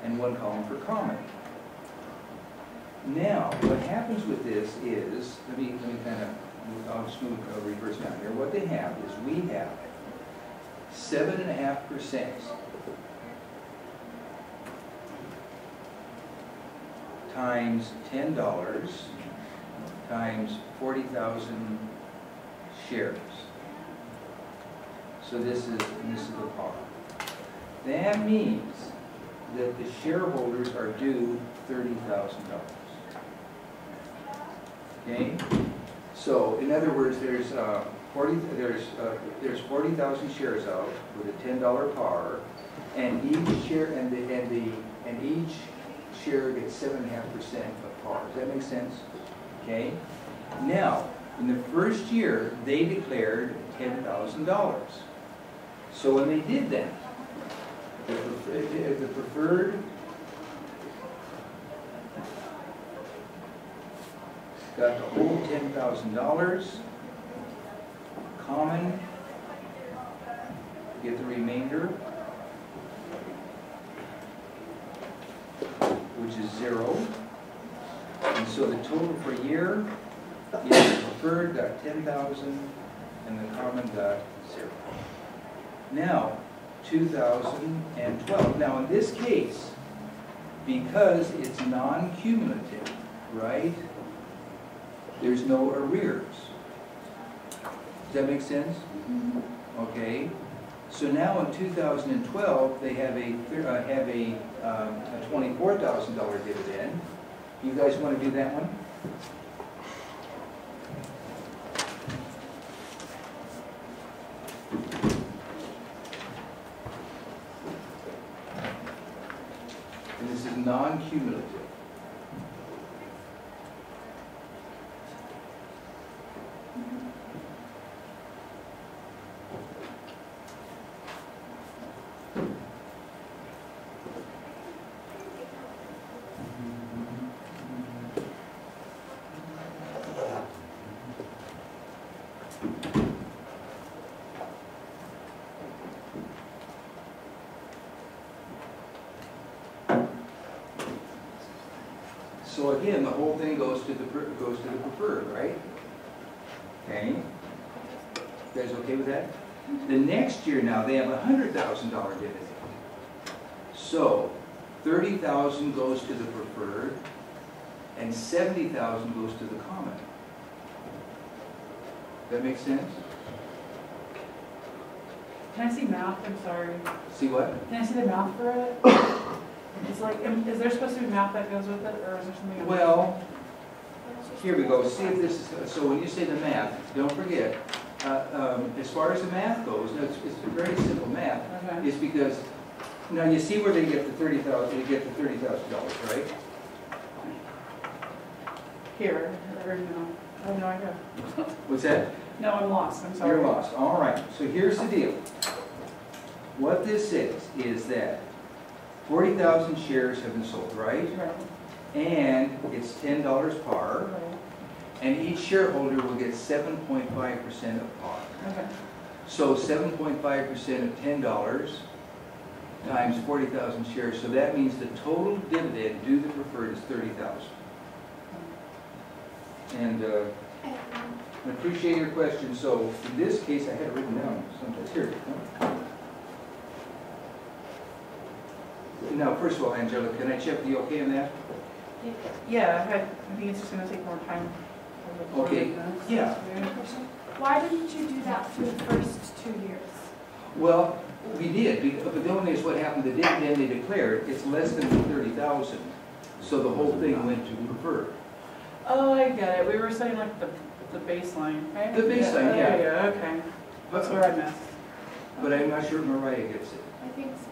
and 1 column for common. Now, what happens with this is, let me kind of, I'll just move reverse down here. What they have is we have 7.5% times $10 times 40,000 shares. So this is the par. That means that the shareholders are due $30,000. Okay? So in other words, there's 40,000 shares out with a $10 par, and each share and each share gets 7.5% of par. Does that make sense? Okay. Now, in the first year, they declared $10,000. So when they did that, the preferred got the whole $10,000. Common get the remainder, which is 0. And so the total for a year is the preferred got 10,000 and the common got 0. Now, 2012. Now in this case, because it's non-cumulative, right? There's no arrears. Does that make sense? Mm-hmm. Okay. So now in 2012, they have a $24,000 dividend. You guys want to do that one? And this is non-cumulative. So again, the whole thing goes to the preferred, right? Okay. You guys okay with that? The next year now they have a $100,000 dividend. So 30,000 goes to the preferred, and 70,000 goes to the common. That makes sense? Can I see math? I'm sorry. See what? Can I see the math for it? It's like, is there supposed to be math that goes with it, or is there something else? Well, here we go. See if this is, so when you say the math, don't forget, as far as the math goes, it's very simple math. Okay. It's because, now you see where they get the $30,000, they get the $30,000, right? Here, or no? I have no idea. What's that? No, I'm lost. I'm sorry. You're lost. All right. So here's the deal. What this is that 40,000 shares have been sold, right? Right. And it's $10 par, Right. and each shareholder will get 7.5% of par. Okay. So 7.5% of $10 times 40,000 shares. So that means the total dividend due the preferred is 30,000. And I appreciate your question. So in this case, I had it written down someplace here. Now, first of all, Angela, can I check the okay on that? Yeah, I think it's just going to take more time. Okay. Yeah. Why didn't you do that for the first 2 years? Well, we did, but the only is what happened, the dividend they declared, it's less than 30,000. So the whole thing went to preferred. Oh, I get it. We were saying like the baseline, right? The baseline, yeah. Yeah, okay. That's where I missed. But I'm not sure Mariah gets it. I think so.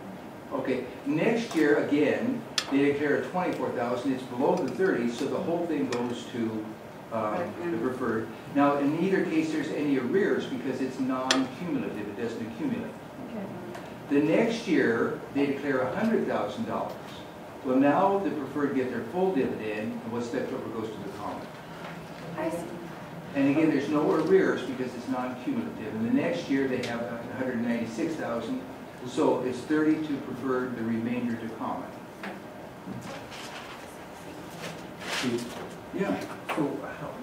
Okay, next year, again, they declare 24,000, it's below the 30, so the whole thing goes to the preferred. Now, in neither case there's any arrears because it's non-cumulative, it doesn't accumulate. Okay. The next year, they declare $100,000. Well, now the preferred get their full dividend, and what's left over goes to the common. I see. And again, there's no arrears because it's non-cumulative. And the next year, they have 196,000. So it's 30 to preferred, the remainder to common. See, Yeah. so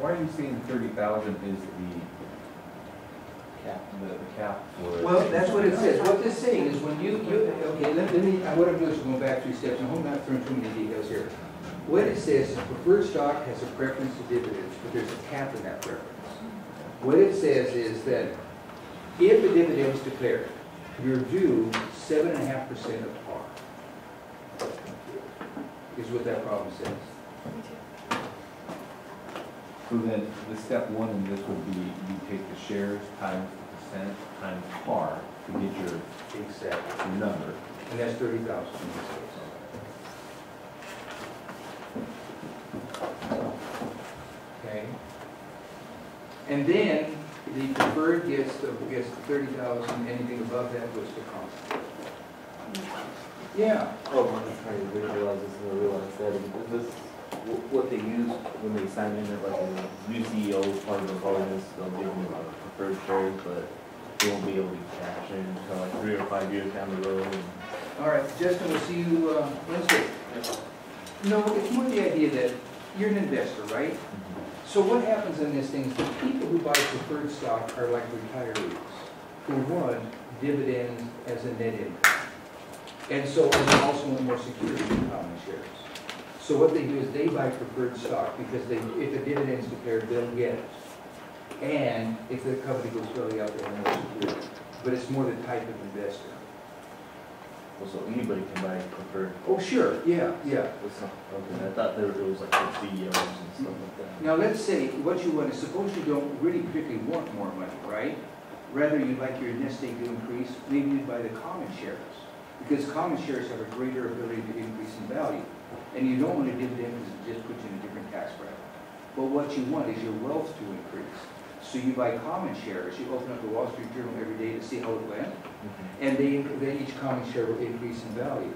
why are you saying 30,000 is the cap for? Well, that's what it says. What this saying is when okay, let me, what I'm doing is going back 3 steps, and I'm not throwing too many details here. What it says is preferred stock has a preference to dividends, but there's a cap in that preference. What it says is that if a dividend is declared, you're due 7.5% of par, is what that problem says. So then the step one in this would be you take the shares times the percent times par to get your Exactly. number. And that's 30,000 in this case. Okay. And then the preferred gets the 30,000, anything above that goes to common. Yeah. Oh, I'm just trying to visualize this and realize that. Is this what they use when they sign in at like a new CEO part of the bonus? They'll give them preferred shares, but they won't be able to cash in until like 3 or 5 years down the road. All right, Justin, we'll see you Wednesday. No, it's more the idea that you're an investor, right? So what happens in this thing is the people who buy preferred stock are like retirees who want dividends as a net income. And so and they also want more security in common shares. So what they do is they buy preferred stock because if a dividend is declared, they'll get it. And if the company goes belly up, they'll have more security. But it's more the type of investor. Well, so anybody can buy preferred. Oh, sure, yeah. It's not, okay, I thought there was like for CEOs and stuff like that. Now, let's say what you want is, suppose you don't really particularly want more money, right? Rather, you'd like your nest egg to increase, maybe you'd buy the common shares. Because common shares have a greater ability to increase in value. And you don't want a dividend because it just puts you in a different tax bracket. But what you want is your wealth to increase. So you buy common shares, you open up the Wall Street Journal every day to see how it went, and each common share will increase in value.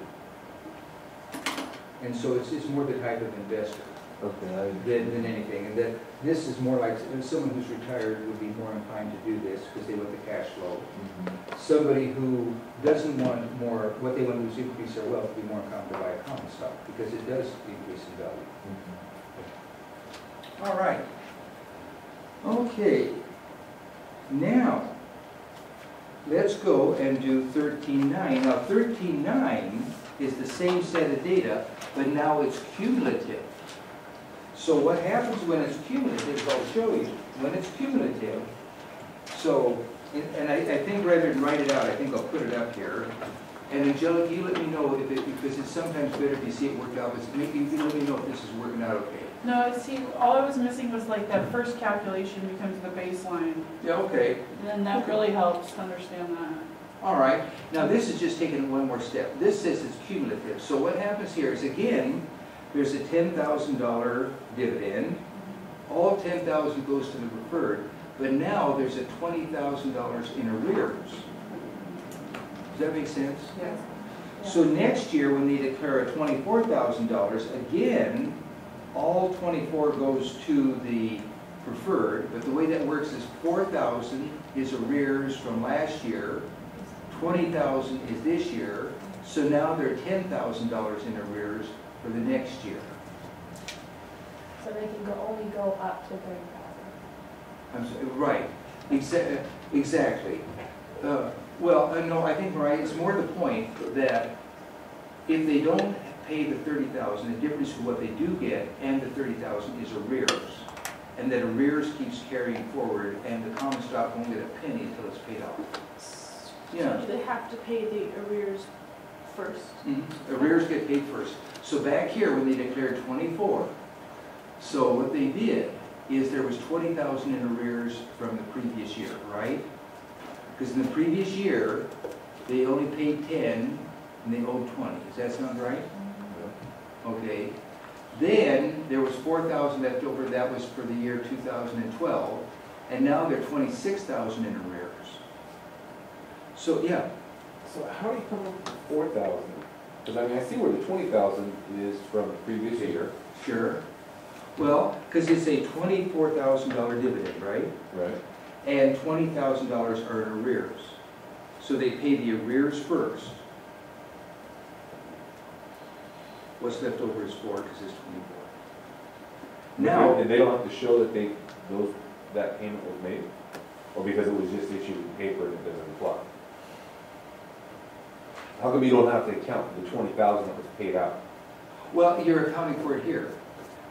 And so it's more the type of investor Okay, than anything. And that this is more like someone who's retired would be more inclined to do this because they want the cash flow. Somebody who doesn't want more, what they want to do is increase their wealth, would be more inclined to buy a common stock because it does increase in value. All right. Okay. Now, let's go and do 13.9. Now, 13.9 is the same set of data, but now it's cumulative. So what happens when it's cumulative, I'll show you. When it's cumulative, so, and I think rather than write it out, I think I'll put it up here. And Angelica, you let me know if because it's sometimes better if you see it worked out, but maybe you let me know if this is working out okay. No, see, all I was missing was like that first calculation becomes the baseline. Yeah, okay. And then that really helps to understand that. All right. Now this is just taking it one more step. This says it's cumulative. So what happens here is, again, there's a $10,000 dividend. All $10,000 goes to the preferred, but now there's a $20,000 in arrears. Does that make sense? Yes. So next year, when they declare a $24,000, again, all 24 goes to the preferred, but the way that works is 4,000 is arrears from last year, 20,000 is this year, so now they're $10,000 in arrears for the next year. So they can only go up to 30,000. I'm sorry, right, exactly. No, I think, Mariah, it's more the point that if they don't pay the 30,000, the difference in what they do get and the 30,000 is arrears. And that arrears keeps carrying forward, and the common stock won't get a penny until it's paid off. Yeah. So do they have to pay the arrears first? Arrears get paid first. So back here, when they declared 24, so what they did is there was 20,000 in arrears from the previous year, right? Because in the previous year, they only paid 10 and they owed 20. Does that sound right? Okay. Then there was 4,000 left over. That was for the year 2012, and now they're 26,000 in arrears. So yeah. So how do you come up with 4,000? Because I mean, I see where the 20,000 is from the previous year. Sure. Well, because it's a $24,000 dividend, right? Right. And $20,000 are in arrears. So they pay the arrears first. What's left over is 4 because it's 24. Now, And they don't have to show that that payment was made? Or because it was just issued in paper and it doesn't apply? How come you don't have to account for the 20,000 that was paid out? well, you're accounting for it here.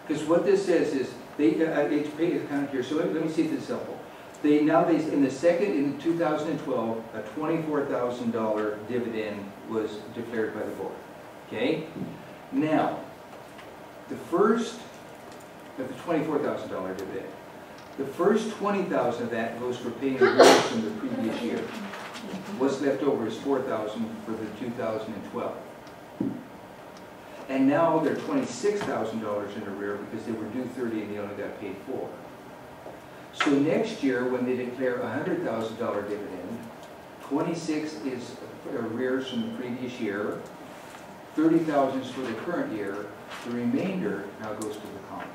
Because what this says is, it's paid accounted here, so let me see if this is helpful. In the 2012, a $24,000 dividend was declared by the board, okay? Now, the first, of the $24,000 dividend, the first $20,000 of that goes for paying arrears from the previous year. What's left over is $4,000 for the 2012. And now they're $26,000 in arrear because they were due 30 and they only got paid 4. So next year, when they declare a $100,000 dividend, 26 is arrears from the previous year, 30,000 is for the current year, the remainder now goes to the common.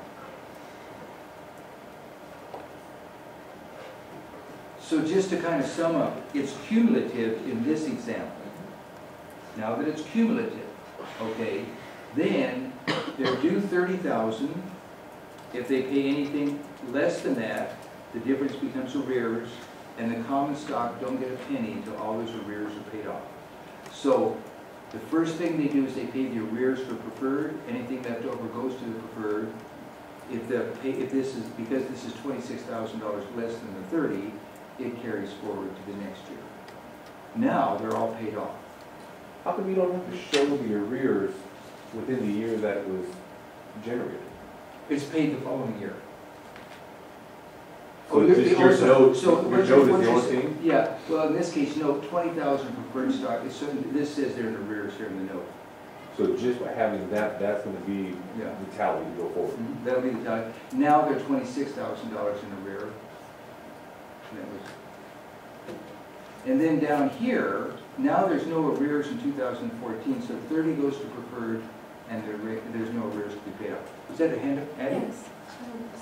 So just to kind of sum up, it's cumulative in this example. Now that it's cumulative, okay, then they're due 30,000. If they pay anything less than that, the difference becomes arrears, and the common stock don't get a penny until all those arrears are paid off. So the first thing they do is they pay the arrears for preferred. Anything left over goes to the preferred. If this is, because this is $26,000 less than the 30, it carries forward to the next year. Now they're all paid off. How come you don't have to show the arrears within the year that it was generated? It's paid the following year. So just your note, your what note is the you're only saying- thing? Yeah, well, in this case, note 20,000 preferred stock, this says they're in arrears here in the note. So just by having that, that's gonna be Yeah. the tally to go forward. That'll be the tally. Now they're $26,000 in arrear. And then down here, now there's no arrears in 2014, so 30 goes to preferred, and there's no arrears to be paid off. Is that a hand up, Addie? Yes.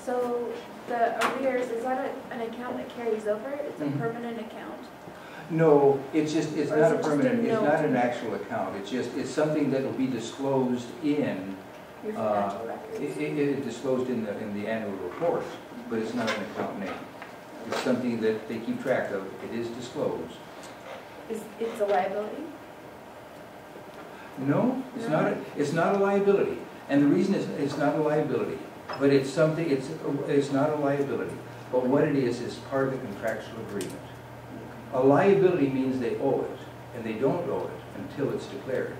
So the arrears, is that an account that carries over? It's a Mhm. permanent account? No, it's just, it's Or is not it a just a permanent, it's note? not an actual account. It's something that will be disclosed in, Your financial records? it is disclosed in the annual report, but it's not an account name. It's something that they keep track of. It is disclosed. It's a liability? No, it's not a liability. And the reason it's not a liability, but it's something, it's not a liability. But what it is part of the contractual agreement. A liability means they owe it, and they don't owe it until it's declared.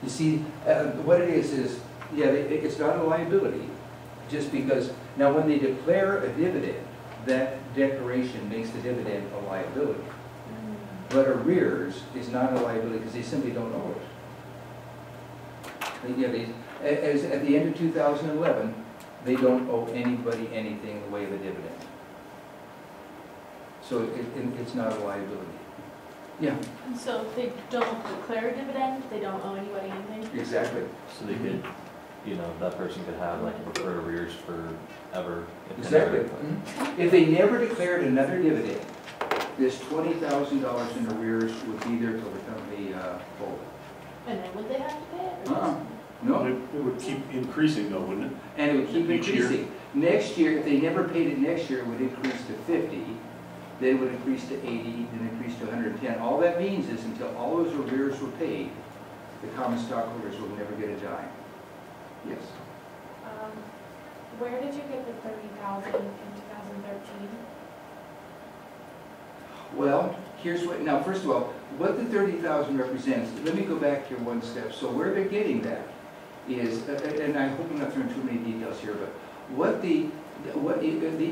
You see, what it is, yeah, it's not a liability, just because, now when they declare a dividend, that declaration makes the dividend a liability. But arrears is not a liability because they simply don't owe it. As at the end of 2011, they don't owe anybody anything in the way of a dividend. So it's not a liability. Yeah, So if they don't declare a dividend, they don't owe anybody anything? exactly. So they could, that person could have like preferred arrears forever. if they Exactly. never- Mhm. If they never declared another dividend, this $20,000 in arrears would be there till the company folded. And then would they have to pay it? or Uh-uh. just- No, It would keep increasing though, wouldn't it? and it would keep Each year? increasing. Next year, if they never paid it next year, it would increase to 50, then it would increase to 80, then increase to 110. All that means is until all those arrears were paid, the common stockholders will never get a dime. Yes. Where did you get the 30,000 in 2013? Well, here's what, now, first of all, what the 30,000 represents, let me go back here one step. So where they're getting that is, and I hope I'm not throwing too many details here, but the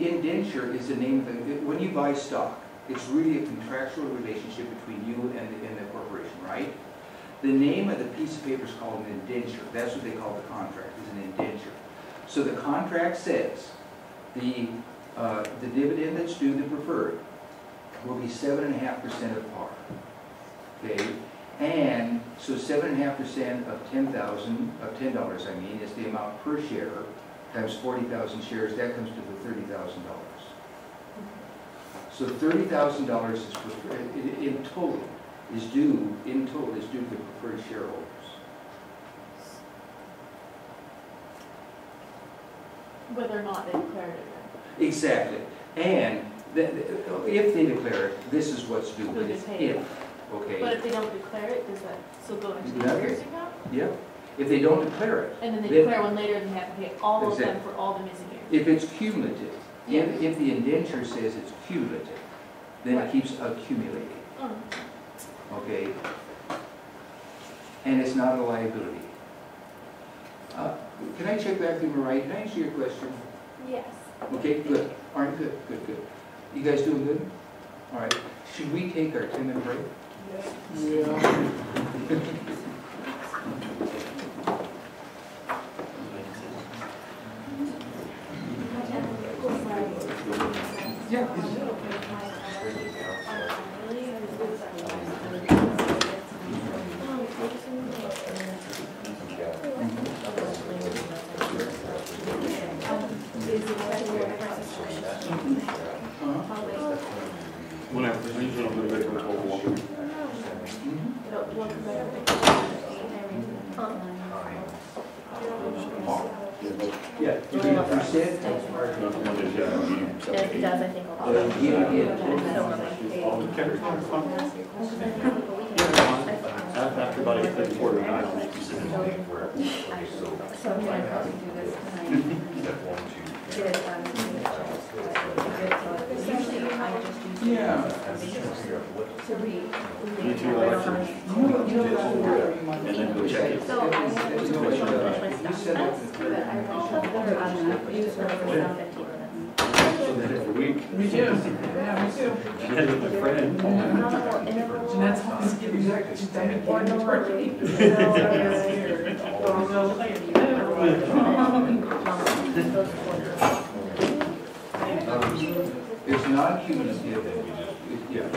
indenture is the name of the, when you buy stock, it's really a contractual relationship between you and the corporation, right? The name of the piece of paper is called an indenture. That's what they call the contract, is an indenture. So the contract says the dividend that's due, the preferred, will be 7.5% of par. Okay, and so 7.5% of $10, I mean, is the amount per share times 40,000 shares. That comes to the $30,000. So $30,000 is in total is due to the preferred shareholders. whether or not they declared it. Exactly. And if they declare it, this is what's due. Who It's gets paid. if, okay? But if they don't declare it, does that still go into the Nothing. arrears account? Yep. If they don't declare it. And then they Then- declare one later, then they have to pay all of them Exactly. for all the missing years. If it's cumulative, if the indenture says it's cumulative, then it Right. keeps accumulating, Oh. okay? And it's not a liability. Can I check back through Mariah? Can I answer your question? Yes. Okay, good. All right, good, good, good. You guys doing good? All right. Should we take our 10-minute break? When I present it, I'm gonna make a total walk. Yeah. You said? Not the one that, If he does, I think I'll. after about 8:49, I'll make you sit. So I'm gonna probably do this tonight. Get it done. Usually I just use. Yeah. To read. You two elections. And then go check it. So I have to do my stuff, but I will use for around 15 minutes. So then every week. Me too. Yeah, me too. And with a friend. Jeanette's always giving you that. She's done it. Or normally. It's non-cumulative. Yeah.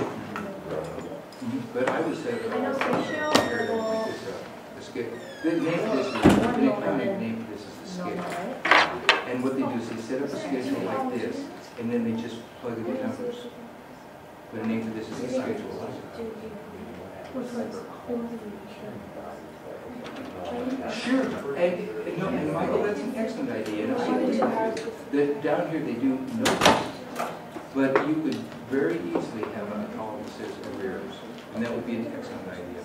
But I would say. I know ratio, verbal. The scale. The name of this is, the accounting name of this is the Normal, scale. right? And what they do is they set up a schedule like this, and then they just plug in the numbers. But the name for this is the schedule. Sure, and Michael, that's an excellent idea, and I agree with you. That down here they do notes, but you could very easily have a column that says arrears, and that would be an excellent idea.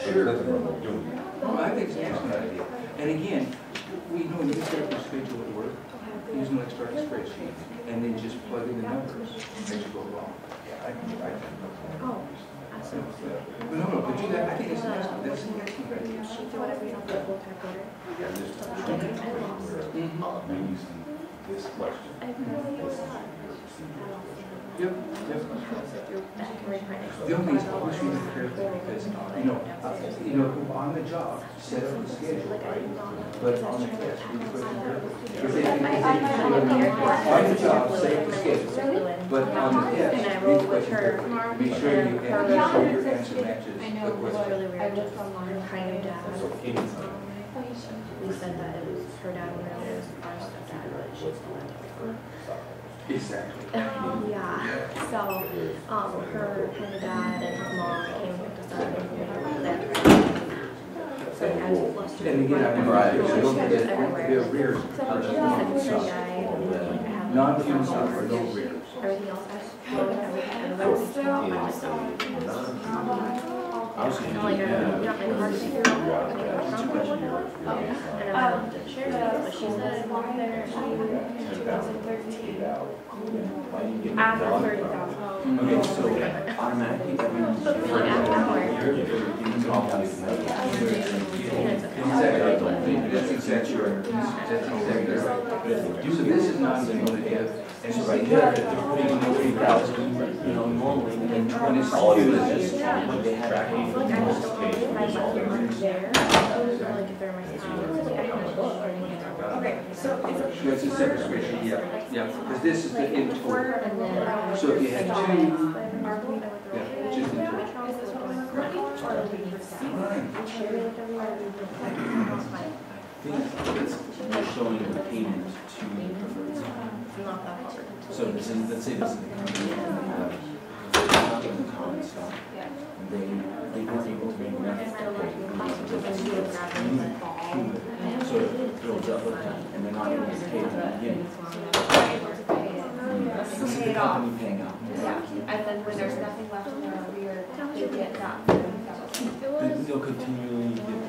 Sure. No, I think it's an excellent idea. And again, we know you can set up your schedule at work, use an electronic spreadsheet, and then just plug in the numbers as you go along. Oh, absolutely. No, but you, I think it's an excellent, that's an excellent idea. Do whatever you want, the whole type order. All of them. This question. I really was Yep, yep. The only thing is always be careful because, on the job, set up the schedule, right? But on the test, we put it careful. On the job, set up the schedule, but on the test, And I we rolled put with it her. careful. Make sure you answer your answer matches I the know, It was question. really weird. Her kind of dad. We said that it was her dad when it was our stepdad, but she's still not. Exactly. Yeah, so, her kind of dad and his mom came and picked us up and that. So I was flustered. And again, I remember, so don't forget, the arrears So are she said her dad, I have. non-cumulative or no arrears. Everything else I was like, you got my card figure out, and I go, Trump or whatnot? And I went to share it, but she said, walk there, in 2013. After 30,000. Okay, so automatically, But like after hours. Exactly, that's exactly right. That's exactly right. So this is non-cumulative, and so right there, they're putting in 40,000, normally, and 22. all it is just what they had. I feel like I just don't want to if I left money there. Like if they're my spouse, like I don't know. Okay, so it's That's a separate spreadsheet, yeah, because this is the in total. And then. So if you had two, yeah, just in total. It's showing the payment to the preferred zone. Not that hard. So this is, let's say this is the company that have the common stock. They weren't able to make enough. So it'll builds up with that, and they're not able to pay it at the beginning. able to pay it. This is Pay the it off. company paying out. Yeah, and then when there's nothing left in their arrear, they get that. They'll continually get